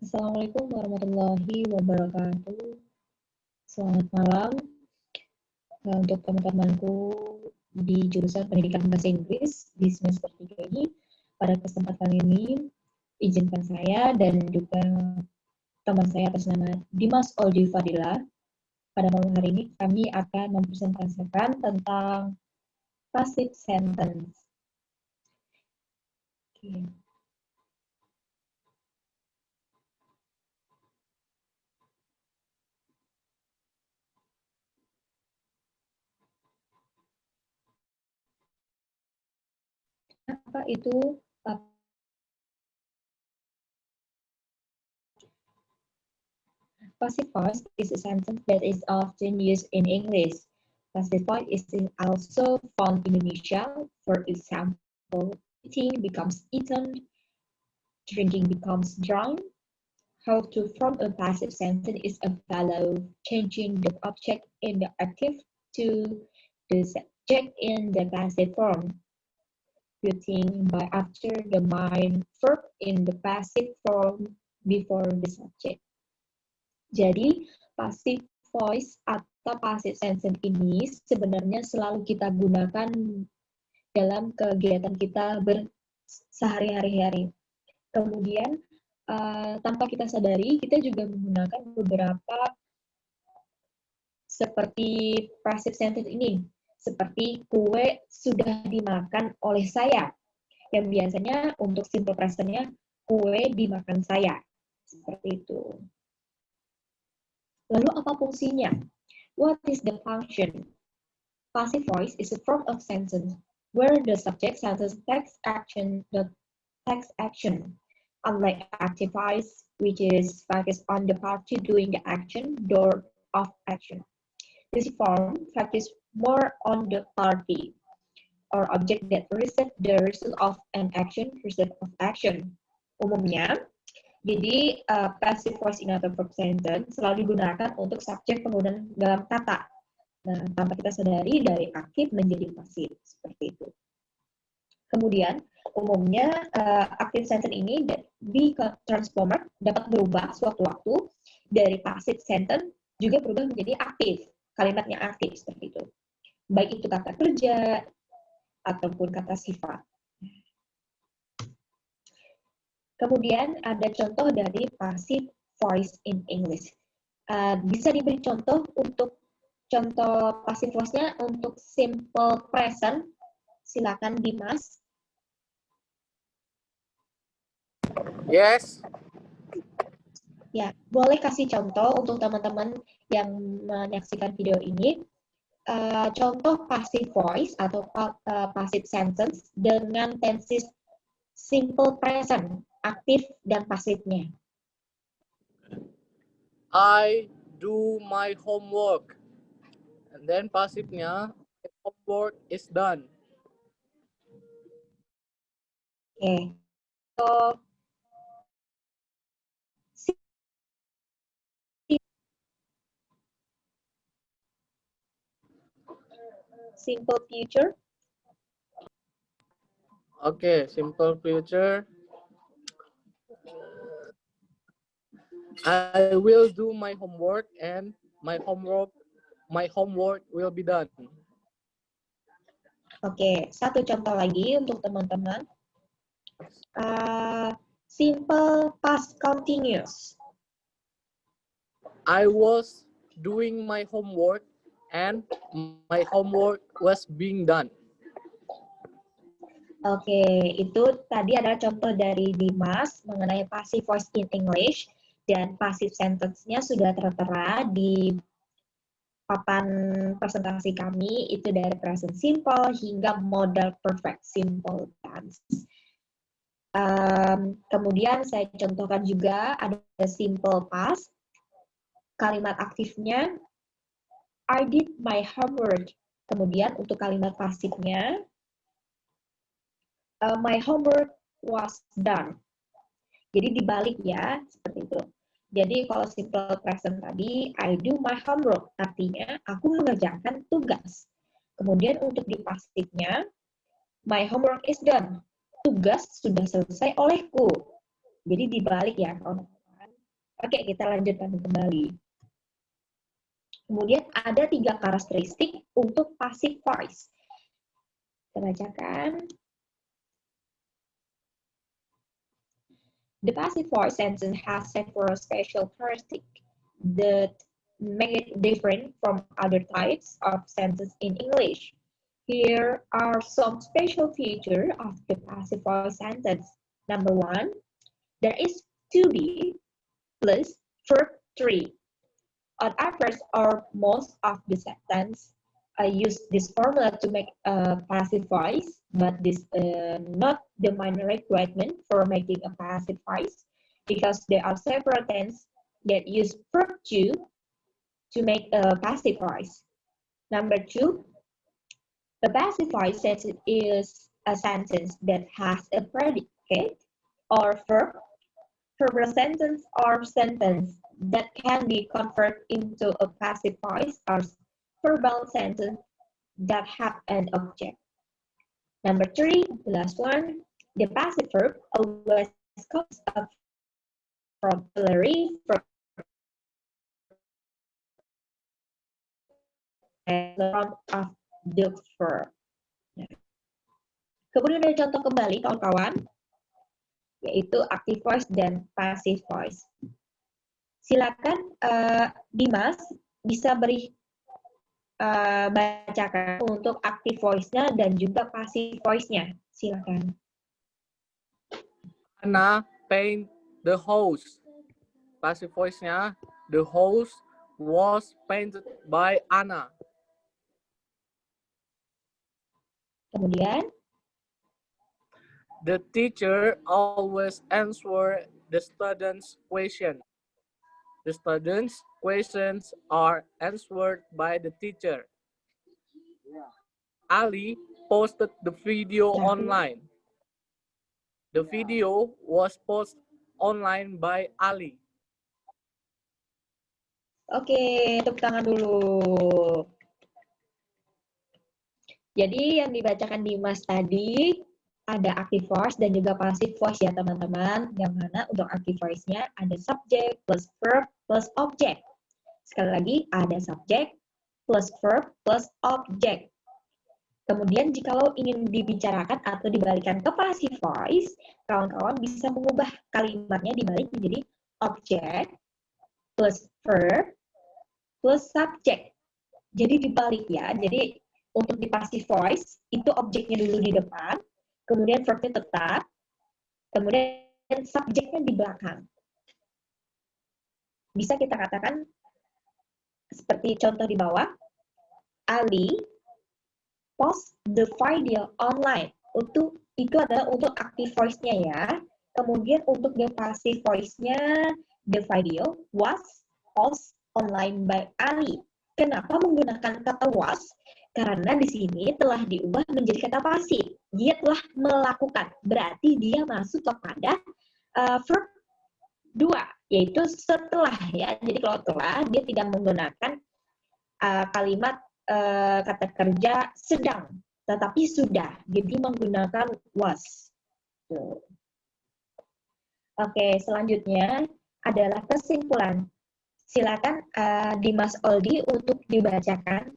Assalamualaikum warahmatullahi wabarakatuh. Selamat malam untuk teman-temanku di jurusan Pendidikan Bahasa Inggris di semester 3 ini. Pada kesempatan ini, izinkan saya dan juga teman saya atas nama Dimas Oldi Fadila. Pada malam hari ini kami akan mempresentasikan tentang passive sentence. Oke. Apa itu passive voice? Is a sentence that is often used in English. Passive voice is also found in Indonesia. For example, eating becomes eaten, drinking becomes drunk. How to form a passive sentence is a follow, changing the object in the active to the subject in the passive form. Putting by after the main verb in the passive form before the subject. Jadi, passive voice atau passive sentence ini sebenarnya selalu kita gunakan dalam kegiatan kita sehari-hari. Kemudian, tanpa kita sadari, kita juga menggunakan beberapa seperti passive sentence ini. Seperti kue sudah dimakan oleh saya. Yang biasanya untuk simple present-nya, kue dimakan saya. Seperti itu. Lalu apa fungsinya? What is the function? Passive voice is a form of sentence where the subject sentence takes action, unlike active voice, which is focused on the party doing the action, door of action. This form focuses more on the party or object that receives the result of an action, Umumnya, jadi passive voice in atau verb sentence selalu digunakan untuk subjek penggunaan dalam kata. Nah, tanpa kita sadari dari aktif menjadi pasif seperti itu. Kemudian, umumnya active sentence ini di transformer dapat berubah sewaktu-waktu dari passive sentence juga berubah menjadi aktif, kalimatnya aktif seperti itu. Baik itu kata kerja ataupun kata sifat. Kemudian ada contoh dari passive voice in English. Bisa diberi contoh untuk contoh passive voice-nya untuk simple present. Silakan Dimas. Yes. Ya, boleh kasih contoh untuk teman-teman yang menyaksikan video ini. Contoh passive voice atau passive sentence dengan tenses simple present, aktif dan pasifnya. I do my homework. And then pasifnya, homework is done. Oke. So, simple future. Okay, simple future. I will do my homework and my homework will be done. Oke, satu contoh lagi untuk teman-teman. Simple past continuous. I was doing my homework and my homework was being done. Oke, itu tadi adalah contoh dari Dimas mengenai passive voice in English, dan passive sentence-nya sudah tertera di papan presentasi kami, itu dari present simple hingga modal perfect simple tense. Kemudian saya contohkan juga ada simple past, kalimat aktifnya I did my homework. Kemudian untuk kalimat pasifnya my homework was done. Jadi dibalik ya, seperti itu. Jadi kalau simple present tadi, I do my homework, artinya aku mengerjakan tugas. Kemudian untuk di pasifnya, my homework is done. Tugas sudah selesai olehku. Jadi dibalik ya, kawan-kawan. Oke, kita lanjutkan kembali. Kemudian ada 3 karakteristik untuk passive voice. Kita bacakan. The passive voice sentence has several special characteristics that make it different from other types of sentences in English. Here are some special features of the passive voice sentence. Number 1, there is to be plus verb 3. On average, or most of the sentence, I use this formula to make a passive voice, but this is not the main requirement for making a passive voice, because there are several tenses that use verb to make a passive voice. Number 2, a passive voice sentence is a sentence that has a predicate or verb, verbal sentence or sentence that can be converted into a passive voice or verbal sentence that have an object. Number 3, the last one, the passive verb always comes from auxiliary verb and front of the verb. Kemudian ada contoh kembali kawan-kawan, yaitu active voice dan passive voice. Silakan Dimas bisa beri bacakan untuk active voice-nya dan juga passive voice-nya. Silakan. Anna paint the house. Passive voice-nya, the house was painted by Anna. Kemudian, the teacher always answer the students' question. The students' questions are answered by the teacher. Ali posted the video online. The video was posted online by Ali. Oke, tepuk tangan dulu. Jadi yang dibacakan Dimas tadi ada active voice dan juga passive voice ya teman-teman. Yang mana untuk active voice-nya ada subject plus verb plus object. Sekali lagi ada subject plus verb plus object. Kemudian jikalau ingin dibicarakan atau dibalikan ke passive voice, kawan-kawan bisa mengubah kalimatnya dibalik menjadi object plus verb plus subject. Jadi dibalik ya. Jadi untuk di passive voice, itu objeknya dulu di depan, kemudian verbnya tetap, kemudian subjeknya di belakang. Bisa kita katakan seperti contoh di bawah, Ali post the video online. Itu adalah untuk active voice-nya ya. Kemudian untuk the passive voice-nya, the video was post online by Ali. Kenapa menggunakan kata was? Karena di sini telah diubah menjadi kata pasif. Dia telah melakukan, berarti dia masuk kepada verb 2, yaitu setelah ya. Jadi kalau telah, dia tidak menggunakan kalimat kata kerja sedang, tetapi sudah. Jadi menggunakan was. Oke, selanjutnya adalah kesimpulan. Silakan Dimas Oldi untuk dibacakan.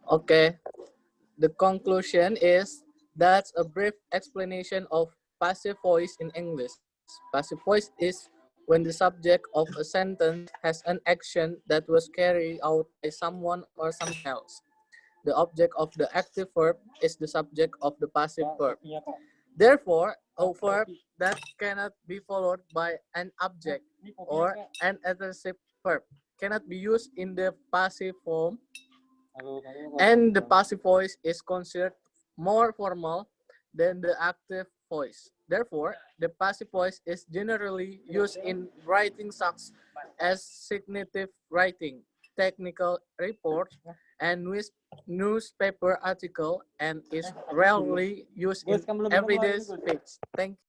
Okay, the conclusion is that's a brief explanation of passive voice in English. Passive voice is when the subject of a sentence has an action that was carried out by someone or something else. The object of the active verb is the subject of the passive verb. Therefore, a verb that cannot be followed by an object or an adversive verb cannot be used in the passive form, and the passive voice is considered more formal than the active voice. Therefore, the passive voice is generally used in writing such as signative writing, technical reports, and newspaper article, and is rarely used in everyday speech. Thank you.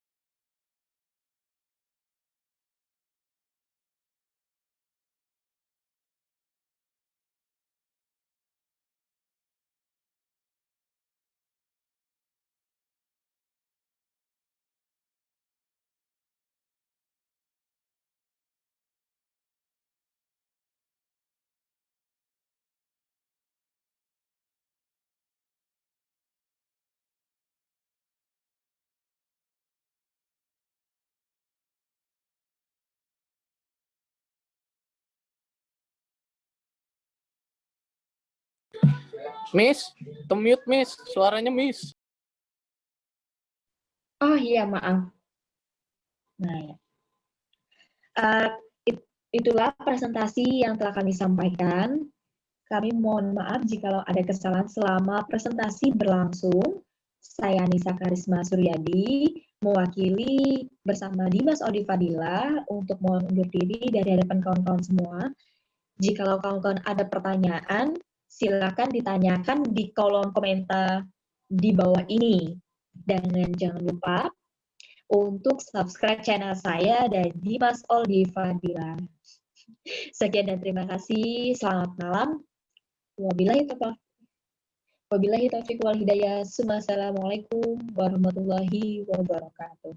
Miss, mute Miss, suaranya Miss. Oh iya, maaf. Nah, ya. Itulah presentasi yang telah kami sampaikan. Kami mohon maaf jika ada kesalahan selama presentasi berlangsung. Saya Nisa Karisma Suryadi, mewakili bersama Dimas Odi Fadila untuk mohon undur diri dari hadapan kawan-kawan semua. Jikalau kawan-kawan ada pertanyaan, silakan ditanyakan di kolom komentar di bawah ini. Dan jangan lupa untuk subscribe channel saya dan Dimas Odi Fadila. Sekian dan terima kasih. Selamat malam. Wabillahi taufiq wal hidayah. Assalamualaikum warahmatullahi wabarakatuh.